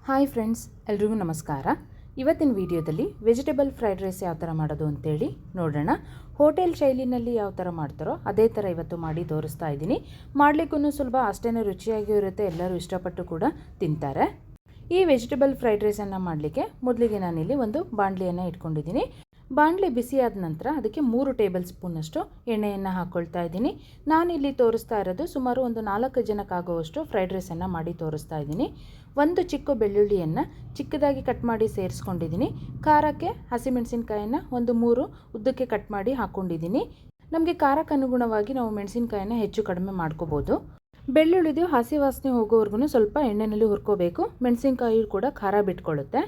Hi friends, ಎಲ್ರಿಗೂ ನಮಸ್ಕಾರ. ಇವತ್ತಿನ ವಿಡಿಯೋದಲ್ಲಿ ವೆಜಿಟೇಬಲ್ ಫ್ರೈಡ್ ರೈಸ್ ಯಾವ ಥರ ಮಾಡೋದು ಅಂತೇಳಿ ನೋಡೋಣ. ಹೋಟೆಲ್ ಶೈಲಿನಲ್ಲಿ ಯಾವ ಥರ ಮಾಡ್ತಾರೋ ಅದೇ ಥರ ಇವತ್ತು ಮಾಡಿ ತೋರಿಸ್ತಾ ಇದ್ದೀನಿ. ಮಾಡಲಿಕ್ಕೂ ಸ್ವಲ್ಪ ಅಷ್ಟೇ ರುಚಿಯಾಗಿಯೂ ಇರುತ್ತೆ, ಎಲ್ಲರೂ ಇಷ್ಟಪಟ್ಟು ಕೂಡ ತಿಂತಾರೆ. ಈ ವೆಜಿಟೇಬಲ್ ಫ್ರೈಡ್ ರೈಸನ್ನು ಮಾಡಲಿಕ್ಕೆ ಮೊದಲಿಗೆ ನಾನಿಲ್ಲಿ ಒಂದು ಬಾಣಲಿಯನ್ನು ಇಟ್ಕೊಂಡಿದ್ದೀನಿ. ಬಾಣಲಿ ಬಿಸಿಯಾದ ನಂತರ ಅದಕ್ಕೆ 3 ಟೇಬಲ್ ಸ್ಪೂನಷ್ಟು ಎಣ್ಣೆಯನ್ನು ಹಾಕ್ಕೊಳ್ತಾ ಇದ್ದೀನಿ. ನಾನಿಲ್ಲಿ ತೋರಿಸ್ತಾ ಇರೋದು ಸುಮಾರು ಒಂದು 4 ಜನಕ್ಕಾಗುವಷ್ಟು ಫ್ರೈಡ್ ರೈಸನ್ನು ಮಾಡಿ ತೋರಿಸ್ತಾ ಇದ್ದೀನಿ. ಒಂದು ಚಿಕ್ಕ ಬೆಳ್ಳುಳ್ಳಿಯನ್ನು ಚಿಕ್ಕದಾಗಿ ಕಟ್ ಮಾಡಿ ಸೇರಿಸ್ಕೊಂಡಿದ್ದೀನಿ. ಖಾರಕ್ಕೆ ಹಸಿಮೆಣಸಿನ್ಕಾಯನ್ನು ಒಂದು 3 ಉದ್ದಕ್ಕೆ ಕಟ್ ಮಾಡಿ ಹಾಕ್ಕೊಂಡಿದ್ದೀನಿ. ನಮಗೆ ಖಾರಕ್ಕೆ ಅನುಗುಣವಾಗಿ ನಾವು ಮೆಣಸಿನ್ಕಾಯನ್ನು ಹೆಚ್ಚು ಕಡಿಮೆ ಮಾಡ್ಕೋಬೋದು. ಬೆಳ್ಳುಳ್ಳಿದು ಹಸಿ ವಾಸನೆ ಹೋಗೋವರೆಗೂ ಸ್ವಲ್ಪ ಎಣ್ಣೆಯಲ್ಲಿ ಹುರ್ಕೋಬೇಕು. ಮೆಣಸಿನ್ಕಾಯಿ ಕೂಡ ಖಾರ ಬಿಟ್ಕೊಳ್ಳುತ್ತೆ.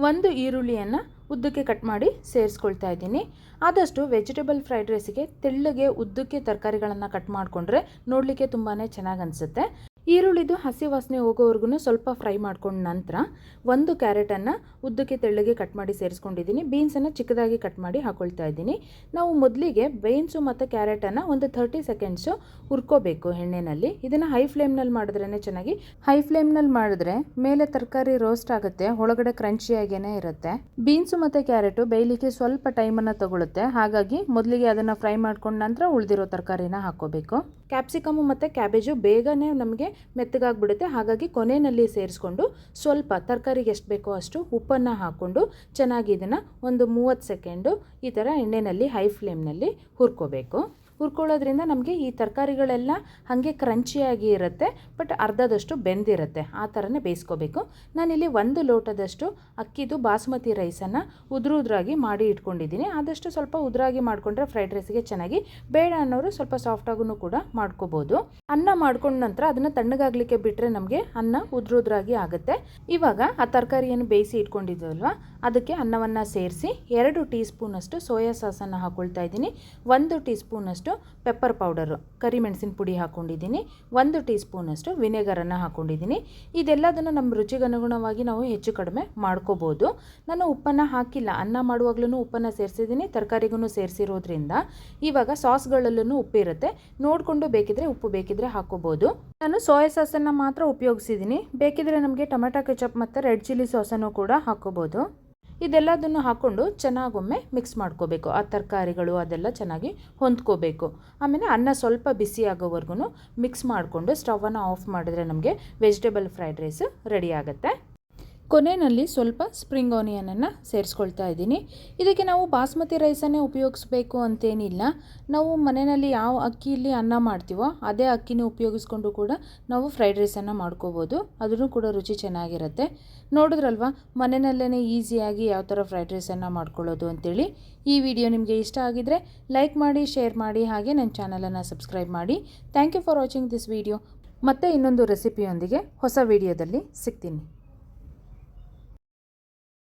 ಒಂದು ಈರುಳ್ಳಿಯನ್ನು ಉದ್ದಕ್ಕೆ ಕಟ್ ಮಾಡಿ ಸೇರಿಸ್ಕೊಳ್ತಾ ಇದ್ದೀನಿ. ಆದಷ್ಟು ವೆಜಿಟೇಬಲ್ ಫ್ರೈಡ್ ರೈಸಿಗೆ ತೆಳ್ಳಗೆ ಉದ್ದಕ್ಕೆ ತರಕಾರಿಗಳನ್ನು ಕಟ್ ಮಾಡಿಕೊಂಡ್ರೆ ನೋಡಲಿಕ್ಕೆ ತುಂಬಾ ಚೆನ್ನಾಗಿ ಅನಿಸುತ್ತೆ. ಈರುಳ್ಳಿದು ಹಸಿ ವಾಸನೆ ಹೋಗೋವರೆಗೂ ಸ್ವಲ್ಪ ಫ್ರೈ ಮಾಡ್ಕೊಂಡ ನಂತರ ಒಂದು ಕ್ಯಾರೆಟನ್ನು ಉದ್ದಕ್ಕೆ ತೆಳ್ಳಗೆ ಕಟ್ ಮಾಡಿ ಸೇರಿಸ್ಕೊಂಡಿದ್ದೀನಿ. ಬೀನ್ಸನ್ನು ಚಿಕ್ಕದಾಗಿ ಕಟ್ ಮಾಡಿ ಹಾಕೊಳ್ತಾ ಇದ್ದೀನಿ. ನಾವು ಮೊದಲಿಗೆ ಬೀನ್ಸು ಮತ್ತು ಕ್ಯಾರೆಟನ್ನು ಒಂದು 30 ಸೆಕೆಂಡ್ಸು ಹುರ್ಕೋಬೇಕು ಎಣ್ಣೆಯಲ್ಲಿ. ಇದನ್ನು ಹೈ ಫ್ಲೇಮ್ನಲ್ಲಿ ಮಾಡಿದ್ರೇ ಚೆನ್ನಾಗಿ. ಹೈ ಫ್ಲೇಮ್ನಲ್ಲಿ ಮಾಡಿದ್ರೆ ಮೇಲೆ ತರಕಾರಿ ರೋಸ್ಟ್ ಆಗುತ್ತೆ, ಒಳಗಡೆ ಕ್ರಂಚಿಯಾಗೇ ಇರುತ್ತೆ. ಬೀನ್ಸು ಮತ್ತು ಕ್ಯಾರೆಟು ಬೇಯಲಿಕ್ಕೆ ಸ್ವಲ್ಪ ಟೈಮನ್ನು ತಗೊಳುತ್ತೆ. ಹಾಗಾಗಿ ಮೊದಲಿಗೆ ಅದನ್ನು ಫ್ರೈ ಮಾಡ್ಕೊಂಡ ನಂತರ ಉಳಿದಿರೋ ತರಕಾರಿನ ಹಾಕೋಬೇಕು. ಕ್ಯಾಪ್ಸಿಕಮು ಮತ್ತು ಕ್ಯಾಬೇಜು ಬೇಗನೆ ನಮಗೆ ಮೆತ್ತಗಾಗ್ಬಿಡುತ್ತೆ. ಹಾಗಾಗಿ ಕೊನೆಯಲ್ಲಿ ಸೇರಿಸ್ಕೊಂಡು ಸ್ವಲ್ಪ ತರಕಾರಿಗೆ ಎಷ್ಟು ಬೇಕೋ ಅಷ್ಟು ಉಪ್ಪನ್ನು ಹಾಕ್ಕೊಂಡು ಚೆನ್ನಾಗಿ ಇದನ್ನು ಒಂದು 30 ಸೆಕೆಂಡು ಈ ಥರ ಎಣ್ಣೆಯಲ್ಲಿ ಹೈ ಫ್ಲೇಮ್ನಲ್ಲಿ ಹುರ್ಕೋಬೇಕು. ಹುರ್ಕೊಳ್ಳೋದ್ರಿಂದ ನಮಗೆ ಈ ತರಕಾರಿಗಳೆಲ್ಲ ಹಾಗೆ ಕ್ರಂಚಿಯಾಗಿ ಇರುತ್ತೆ, ಬಟ್ ಅರ್ಧದಷ್ಟು ಬೆಂದಿರುತ್ತೆ. ಆ ಥರನೇ ಬೇಯಿಸ್ಕೋಬೇಕು. ನಾನಿಲ್ಲಿ 1 ಲೋಟದಷ್ಟು ಅಕ್ಕಿದು ಬಾಸುಮತಿ ರೈಸನ್ನು ಉದುರಾಗಿ ಮಾಡಿ ಇಟ್ಕೊಂಡಿದ್ದೀನಿ. ಆದಷ್ಟು ಸ್ವಲ್ಪ ಉದುರಾಗಿ ಮಾಡಿಕೊಂಡ್ರೆ ಫ್ರೈಡ್ ರೈಸ್ಗೆ ಚೆನ್ನಾಗಿ, ಬೇಡ ಅನ್ನೋರು ಸ್ವಲ್ಪ ಸಾಫ್ಟಾಗೂ ಕೂಡ ಮಾಡ್ಕೋಬೋದು. ಅನ್ನ ಮಾಡ್ಕೊಂಡ ನಂತರ ಅದನ್ನು ತಣ್ಣಗಾಗಲಿಕ್ಕೆ ಬಿಟ್ಟರೆ ನಮಗೆ ಅನ್ನ ಉದುರಾಗಿ ಆಗುತ್ತೆ. ಇವಾಗ ಆ ತರಕಾರಿಯನ್ನು ಬೇಯಿಸಿ ಇಟ್ಕೊಂಡಿದ್ದೀವಲ್ವ, ಅದಕ್ಕೆ ಅನ್ನವನ್ನು ಸೇರಿಸಿ 2 ಟೀ ಸ್ಪೂನಷ್ಟು ಸೋಯಾ ಸಾಸನ್ನು ಹಾಕ್ಕೊಳ್ತಾ ಇದ್ದೀನಿ. 1 ಟೀ ಸ್ಪೂನಷ್ಟು ಪೆಪ್ಪರ್ ಪೌಡರು ಕರಿಮೆಣಸಿನ ಪುಡಿ ಹಾಕ್ಕೊಂಡಿದ್ದೀನಿ. 1 ಟೀ ಸ್ಪೂನಷ್ಟು ವಿನೆಗರನ್ನು ಹಾಕ್ಕೊಂಡಿದ್ದೀನಿ. ಇದೆಲ್ಲದನ್ನು ನಮ್ಮ ರುಚಿಗೆ ಅನುಗುಣವಾಗಿ ನಾವು ಹೆಚ್ಚು ಕಡಿಮೆ ಮಾಡ್ಕೋಬೋದು. ನಾನು ಉಪ್ಪನ್ನು ಹಾಕಿಲ್ಲ, ಅನ್ನ ಮಾಡುವಾಗಲೂ ಉಪ್ಪನ್ನು ಸೇರಿಸಿದ್ದೀನಿ, ತರಕಾರಿಗೂ ಸೇರಿಸಿರೋದ್ರಿಂದ ಇವಾಗ ಸಾಸ್ಗಳಲ್ಲೂ ಉಪ್ಪಿರುತ್ತೆ. ನೋಡಿಕೊಂಡು ಬೇಕಿದ್ರೆ ಉಪ್ಪು ಬೇಕಿದ್ರೆ ಹಾಕೋಬೋದು. ನಾನು ಸೋಯಾ ಸಾಸನ್ನು ಮಾತ್ರ ಉಪಯೋಗಿಸಿದ್ದೀನಿ. ಬೇಕಿದ್ರೆ ನಮಗೆ ಟೊಮೆಟೊ ಕೆಚಪ್ ಮತ್ತು ರೆಡ್ ಚಿಲ್ಲಿ ಸಾಸನ್ನು ಕೂಡ ಹಾಕೋಬೋದು. ಇದೆಲ್ಲದನ್ನು ಹಾಕ್ಕೊಂಡು ಚೆನ್ನಾಗೊಮ್ಮೆ ಮಿಕ್ಸ್ ಮಾಡ್ಕೋಬೇಕು. ಆ ತರಕಾರಿಗಳು ಅದೆಲ್ಲ ಚೆನ್ನಾಗಿ ಹೊಂದ್ಕೋಬೇಕು. ಆಮೇಲೆ ಅನ್ನ ಸ್ವಲ್ಪ ಬಿಸಿ ಆಗೋವರೆಗೂ ಮಿಕ್ಸ್ ಮಾಡಿಕೊಂಡು ಸ್ಟವನ್ನು ಆಫ್ ಮಾಡಿದ್ರೆ ನಮಗೆ ವೆಜಿಟೇಬಲ್ ಫ್ರೈಡ್ ರೈಸ್ ರೆಡಿ ಆಗುತ್ತೆ. ಕೊನೆಯಲ್ಲಿ ಸ್ವಲ್ಪ ಸ್ಪ್ರಿಂಗ್ ಆನಿಯನನ್ನು ಸೇರಿಸ್ಕೊಳ್ತಾ ಇದ್ದೀನಿ. ಇದಕ್ಕೆ ನಾವು ಬಾಸ್ಮತಿ ರೈಸನ್ನೇ ಉಪಯೋಗಿಸ್ಬೇಕು ಅಂತೇನಿಲ್ಲ. ನಾವು ಮನೆಯಲ್ಲಿ ಯಾವ ಅಕ್ಕಿಯಲ್ಲಿ ಅನ್ನ ಮಾಡ್ತೀವೋ ಅದೇ ಅಕ್ಕಿನ ಉಪಯೋಗಿಸ್ಕೊಂಡು ಕೂಡ ನಾವು ಫ್ರೈಡ್ ರೈಸನ್ನು ಮಾಡ್ಕೋಬೋದು. ಅದೂ ಕೂಡ ರುಚಿ ಚೆನ್ನಾಗಿರುತ್ತೆ. ನೋಡಿದ್ರಲ್ವ, ಮನೆಯಲ್ಲೇ ಈಸಿಯಾಗಿ ಯಾವ ಥರ ಫ್ರೈಡ್ ರೈಸನ್ನು ಮಾಡ್ಕೊಳ್ಳೋದು ಅಂತೇಳಿ. ಈ ವಿಡಿಯೋ ನಿಮಗೆ ಇಷ್ಟ ಆಗಿದರೆ ಲೈಕ್ ಮಾಡಿ, ಶೇರ್ ಮಾಡಿ, ಹಾಗೆ ನನ್ನ ಚಾನಲನ್ನು ಸಬ್ಸ್ಕ್ರೈಬ್ ಮಾಡಿ. Thank you for watching this video. ಮತ್ತೆ ಇನ್ನೊಂದು ರೆಸಿಪಿಯೊಂದಿಗೆ ಹೊಸ ವಿಡಿಯೋದಲ್ಲಿ ಸಿಗ್ತೀನಿ.